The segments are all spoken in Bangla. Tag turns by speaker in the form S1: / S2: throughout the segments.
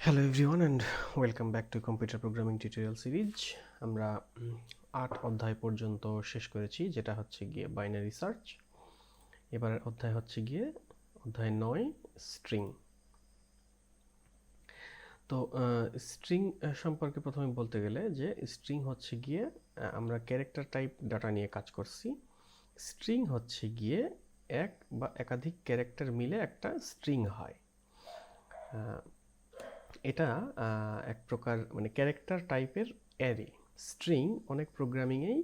S1: Hello everyone and welcome back to computer programming tutorial series. আমরা 8 অধ্যায় পর্যন্ত শেষ করেছি, যেটা হচ্ছে গিয়ে বাইনারি সার্চ। এবারের অধ্যায় হচ্ছে গিয়ে অধ্যায় 9 স্ট্রিং। তো স্ট্রিং সম্পর্কে প্রথমে বলতে গেলে যে স্ট্রিং হচ্ছে গিয়ে আমরা ক্যারেক্টার টাইপ ডাটা নিয়ে কাজ করছি। স্ট্রিং হচ্ছে গিয়ে এক বা একাধিক ক্যারেক্টার মিলে একটা স্ট্রিং হয়। এটা এক প্রকার মানে ক্যারেক্টার টাইপের অ্যারে। স্ট্রিং অনেক প্রোগ্রামিংয়েই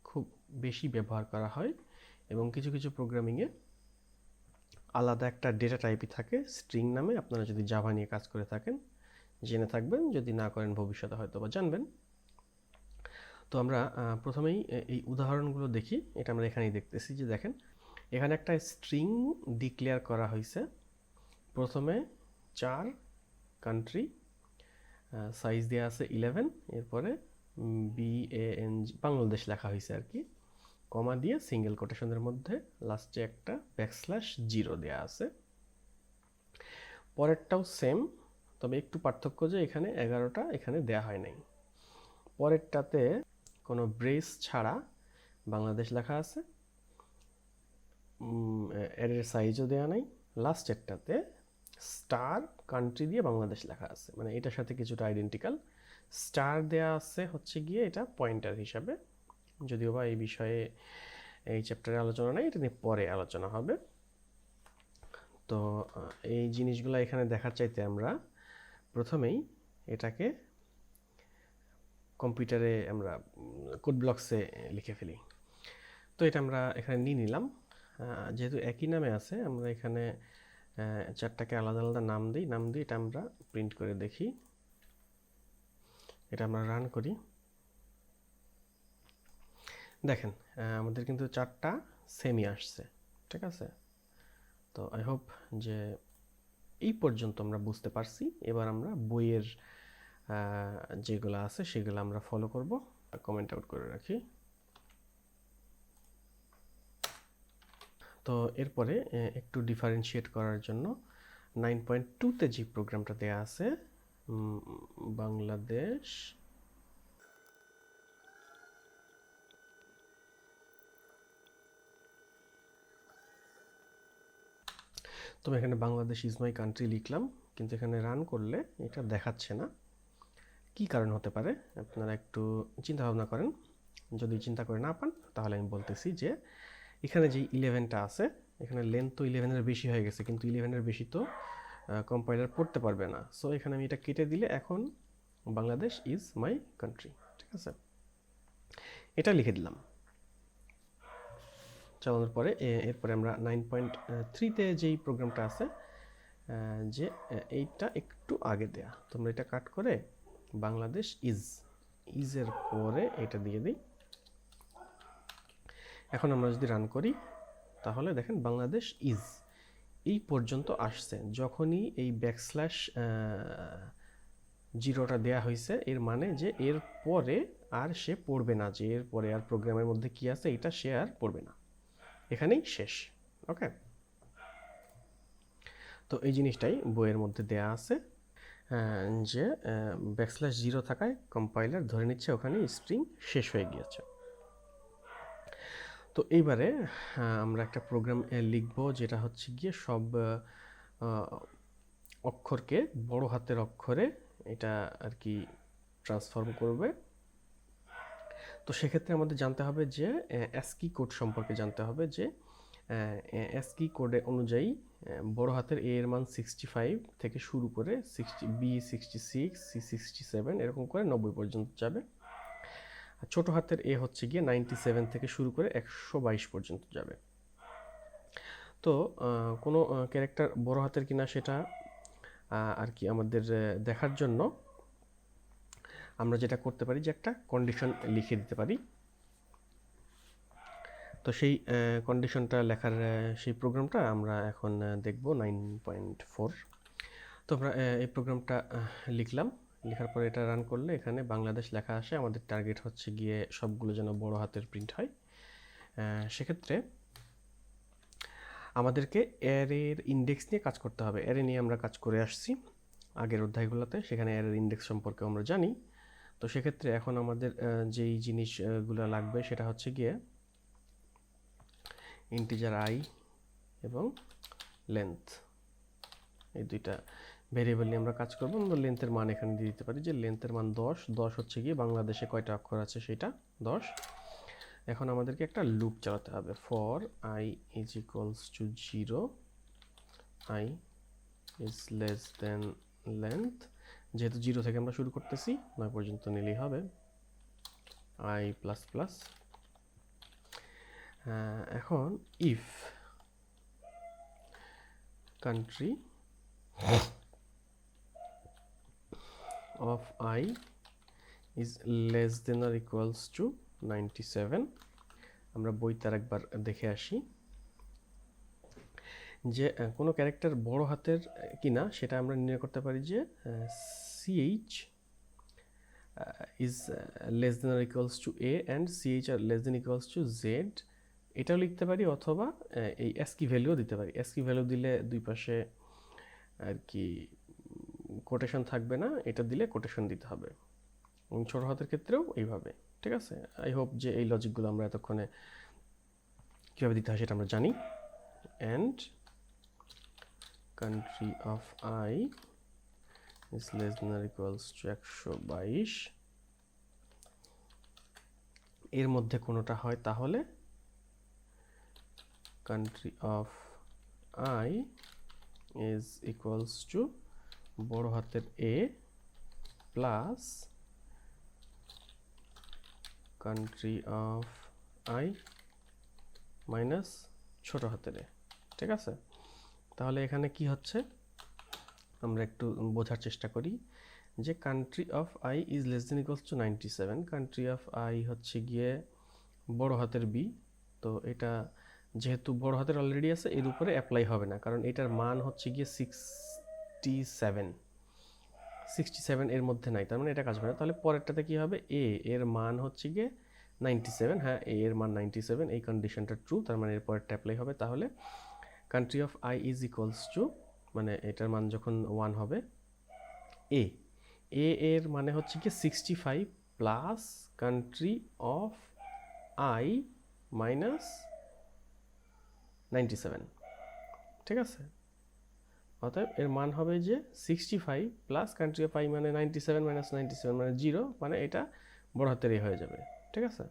S1: খুব বেশি ব্যবহার করা হয় এবং কিছু কিছু প্রোগ্রামিংয়ে আলাদা একটা ডেটা টাইপই থাকে স্ট্রিং নামে। আপনারা যদি জাভা নিয়ে কাজ করে থাকেন জেনে থাকবেন, যদি না করেন ভবিষ্যতে হয়তো বা জানবেন। তো আমরা প্রথমেই এই উদাহরণগুলো দেখি। এটা আমরা এখানেই দেখতেছি যে দেখেন এখানে একটা স্ট্রিং ডিক্লেয়ার করা হয়েছে। প্রথমে 4 কান্ট্রি, সাইজ দেওয়া আছে 11, এরপরে BANG বাংলাদেশ লেখা হয়েছে আর কি, কমা দিয়ে সিঙ্গেল কোটেশনের মধ্যে লাস্টে একটা \0 দেওয়া আছে। পরেরটাও সেম, তবে একটু পার্থক্য যে এখানে 11টা এখানে দেয়া হয় নাই। পরেরটাতে কোনো ব্রেস ছাড়া বাংলাদেশ লেখা আছে, এর সাইজও দেওয়া নাই। লাস্টেরটাতে স্টার কান্ট্রি দিয়ে বাংলাদেশ লেখা আছে, মানে এটার সাথে কিছুটা আইডেন্টিক্যাল। স্টার দেয়া আছে হচ্ছে গিয়ে এটা পয়েন্টার হিসাবে, যদিও বা এই বিষয়ে এই চ্যাপ্টারে আলোচনা নাই, এটা নিয়ে পরে আলোচনা হবে। তো এই জিনিসগুলো এখানে দেখার চাইতে আমরা প্রথমেই এটাকে কম্পিউটারে আমরা কোড ব্লকসে লিখে ফেলি। তো এটা আমরা এখানে নিয়ে নিলাম। যেহেতু একই নামে আছে, আমরা এখানে 4টাকে আলাদা আলাদা নাম দিই। এটা আমরা প্রিন্ট করে দেখি। এটা আমরা রান করি। দেখেন আমাদের কিন্তু 4টা সেমই আসছে, ঠিক আছে। তো আই হোপ যে এই পর্যন্ত আমরা বুঝতে পারছি। এবার আমরা বইয়ের যেগুলো আছে সেগুলো আমরা ফলো করব। কমেন্ট আউট করে রাখি। তো এরপরে একটু ডিফারেন্সিয়েট করার জন্য 9.2তে যে প্রোগ্রামটা দেয়া আছে বাংলাদেশ, তো এখানে বাংলাদেশ ইজ মাই কান্ট্রি লিখলাম, কিন্তু এখানে রান করলে এটা দেখাচ্ছে না। কি কারণ হতে পারে আপনারা একটু চিন্তা ভাবনা করেন। যদি চিন্তা করে না পান তাহলে আমি বলতেছি যে এখানে যে 11টা আছে, এখানে লেন্থ তো 11-এর বেশি হয়ে গেছে, কিন্তু 11-এর বেশি তো কম্পাইলার পড়তে পারবে না। সো এখানে আমি এটা কেটে দিলে এখন বাংলাদেশ ইজ মাই কান্ট্রি, ঠিক আছে। এটা লিখে দিলাম। চালানোর পরে এরপরে আমরা 9.3তে যেই প্রোগ্রামটা আছে, যে এইটা একটু আগে দেয়া, তোমরা এটা কাট করে বাংলাদেশ ইজের পরে এটা দিয়ে দিই। এখন আমরা যদি রান করি তাহলে দেখেন বাংলাদেশ ইজ এই পর্যন্ত আসছে। যখনই এই \0টা দেয়া হয়েছে, এর মানে যে এর পরে আর সে পড়বে না, যে এর পরে আর প্রোগ্রামের মধ্যে কি আছে এটা সে আর পড়বে না, এখানেই শেষ। ওকে, তো এই জিনিসটাই বইয়ের মধ্যে দেয়া আছে, যে \0 থাকায় কম্পাইলার ধরে নিচ্ছে ওখানে স্ট্রিং শেষ হয়ে গিয়েছে। তো এইবারে আমরা একটা প্রোগ্রাম লিখব যেটা হচ্ছে গিয়ে সব অক্ষরকে বড় হাতের অক্ষরে এটা আর কি ট্রান্সফর্ম করবে। তো সেক্ষেত্রে আমাদের জানতে হবে যে অ্যাসকি কোড সম্পর্কে জানতে হবে, যে অ্যাসকি কোডে অনুযায়ী বড় হাতের এ এর মান 65 থেকে শুরু করে বি 66, সি 67 এরকম করে 90 পর্যন্ত যাবে। ছোট হাতের এ হচ্ছে গিয়ে 97 থেকে শুরু করে 122 পর্যন্ত যাবে। তো কোনো ক্যারেক্টার বড় হাতের কিনা সেটা আর কি আমাদের দেখার জন্য আমরা যেটা করতে পারি যে একটা কন্ডিশন লিখে দিতে পারি। তো সেই কন্ডিশনটা লেখার সেই প্রোগ্রামটা আমরা এখন দেখব 9.4। তো আমরা এই প্রোগ্রামটা লিখলাম। লেখার পরে এটা রান করলে এখানে বাংলাদেশ লেখা আসে। আমাদের টার্গেট হচ্ছে গিয়ে সবগুলো যেন বড় হাতের প্রিন্ট হয়। সেক্ষেত্রে আমাদেরকে অ্যারের ইন্ডেক্স নিয়ে কাজ করতে হবে। অ্যারে নিয়ে আমরা কাজ করে আসছি। আগের অধ্যায়গুলোতে, সেখানে অ্যারের ইন্ডেক্স সম্পর্কে আমরা জানি। তো সেক্ষেত্রে এখন আমাদের যেই জিনিসগুলো লাগবে সেটা হচ্ছে গিয়ে ইন্টিজার আই এবং লেন্থ, এই দুইটা ভেরিয়েবল নিয়ে আমরা কাজ করবো। আমরা লেন্থের মান এখানে দিয়ে দিতে পারি যে লেন্থের মান 10 হচ্ছে গিয়ে বাংলাদেশে কয়টা অক্ষর আছে সেটা 10। এখন আমাদেরকে একটা লুপ চালাতে হবে, for I is equals two 0, I is less then length, যেহেতু 0 থেকে আমরা শুরু করতেছি 9 পর্যন্ত নিলেই হবে, আই প্লাস প্লাস। এখন if country of I is less than or equals to 97, আমরা বইতে আরেকবার দেখে আসি যে কোনো ক্যারেক্টার বড় হাতের কিনা সেটা আমরা নির্ণয় করতে পারি যে CH is less than or equals to A and CH are less than equals to Z, এটাও লিখতে পারি, অথবা এই ASCII ভ্যালুও দিতে পারি। ASCII ভ্যালু দিলে দুই পাশে আর কি কোটেশন থাকবে না, এটা দিলে কোটেশন দিতে হবে, এবং ছোট হাতের ক্ষেত্রেও এইভাবে। ঠিক আছে, আই হোপ যে এই লজিকগুলো আমরা এতক্ষণে কীভাবে দিতে হয় সেটা আমরা জানি। And country of I is less than or equals to 122, এর মধ্যে কোনোটা হয় তাহলে country of I is equals to বড় হাতের A plus country of I minus ছোট হাতের এ। ঠিক আছে, তাহলে এখানে কি হচ্ছে আমরা একটু বোঝার চেষ্টা করি যে country of I is less then equals to 97, country of I হচ্ছে গিয়ে বড় হাতের বি। তো এটা যেহেতু বড় হাতের অলরেডি আছে, এর উপরে অ্যাপ্লাই হবে না, কারণ এটার মান হচ্ছে গিয়ে 67 এর মধ্যে নাই, তার মানে এটা কাজ করে না। তাহলে পরেরটাতে কি হবে, এ এর মান হচ্ছে গিয়ে 97, হ্যাঁ এ এর মান 97, এই কন্ডিশনটা ট্রু, তার মানে এর পরেরটা অ্যাপ্লাই হবে। তাহলে country of I is equals two, মানে এটার মান যখন 1 হবে, এ এর মানে হচ্ছে কি 65 plus country of I minus 97। ঠিক আছে, অতএব এর মান হবে যে 65 প্লাস কান্ট্রি অফ আই মানে 97 মাইনাস 97 মানে 0, মানে এটা বড় হাতের এ হয়ে যাবে। ঠিক আছে,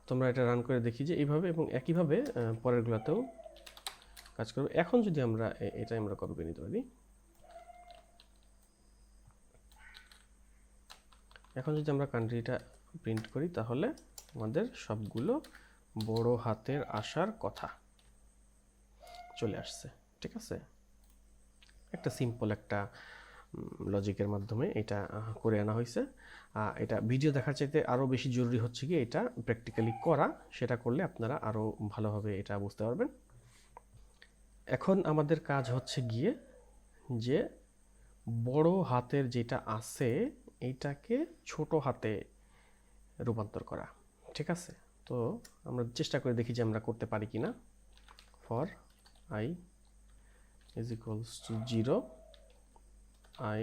S1: তোমরা এটা রান করে দেখি যে এইভাবে, এবং একইভাবে পরেরগুলোতেও কাজ করবে। এখন যদি আমরা এটা আমরা কপি করে নিতে পারি, এখন যদি আমরা কান্ট্রিটা প্রিন্ট করি তাহলে আমাদের সবগুলো বড় হাতের আসার কথা চলে আসছে। ঠিক আছে, একটা সিম্পল একটা লজিকের মাধ্যমে এটা করে আনা হয়েছে। এটা ভিডিও দেখার চাইতে আরও বেশি জরুরি হচ্ছে কি এটা প্র্যাকটিক্যালি করা, সেটা করলে আপনারা আরও ভালোভাবে এটা বুঝতে পারবেন। এখন আমাদের কাজ হচ্ছে গিয়ে যে বড় হাতের যেটা আছে এইটাকে ছোট হাতে রূপান্তর করা। ঠিক আছে, তো আমরা চেষ্টা করে দেখি যে আমরা করতে পারি কি না। For I is equals two 0, I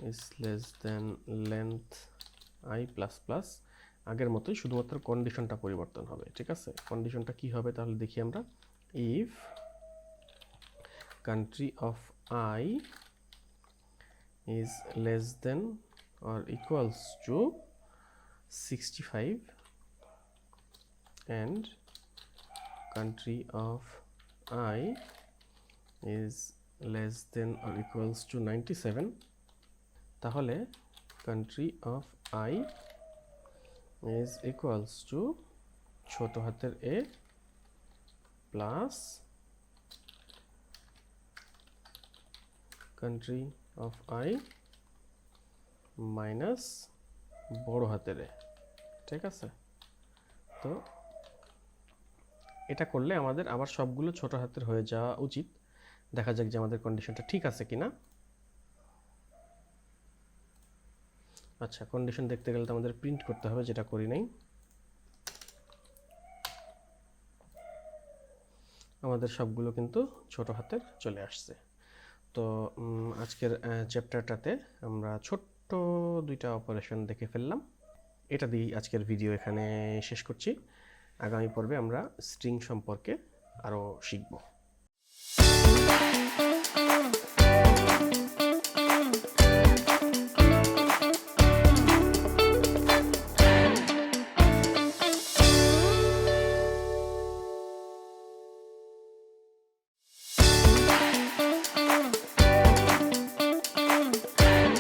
S1: is less then length I plus plus, আগের মতোই, শুধুমাত্র কন্ডিশনটা পরিবর্তন হবে। ঠিক আছে, কন্ডিশনটা কি হবে তাহলে দেখি আমরা। If country of I is less than or equals to 65 and country of I is less than or equals to 97, তাহলে country of I is equals to ছোট হাতের a plus country of I minus বড় হাতের এ। ঠিক আছে, তো এটা করলে আমাদের আবার সবগুলো ছোট হাতের হয়ে যাওয়া উচিত। দেখা যাক যে আমাদের কন্ডিশনটা ঠিক আছে কিনা। আচ্ছা, কন্ডিশন দেখতে গেলে তো আমাদের প্রিন্ট করতে হবে, যেটা করি নাই। আমাদের সবগুলো কিন্তু ছোট হাতের চলে আসছে। তো আজকের চ্যাপ্টারটাতে আমরা ছোট্ট দুইটা অপারেশন দেখে ফেললাম। এটা দিয়েই আজকের ভিডিও এখানে শেষ করছি। আগামী পর্বে আমরা স্ট্রিং সম্পর্কে আরও শিখব।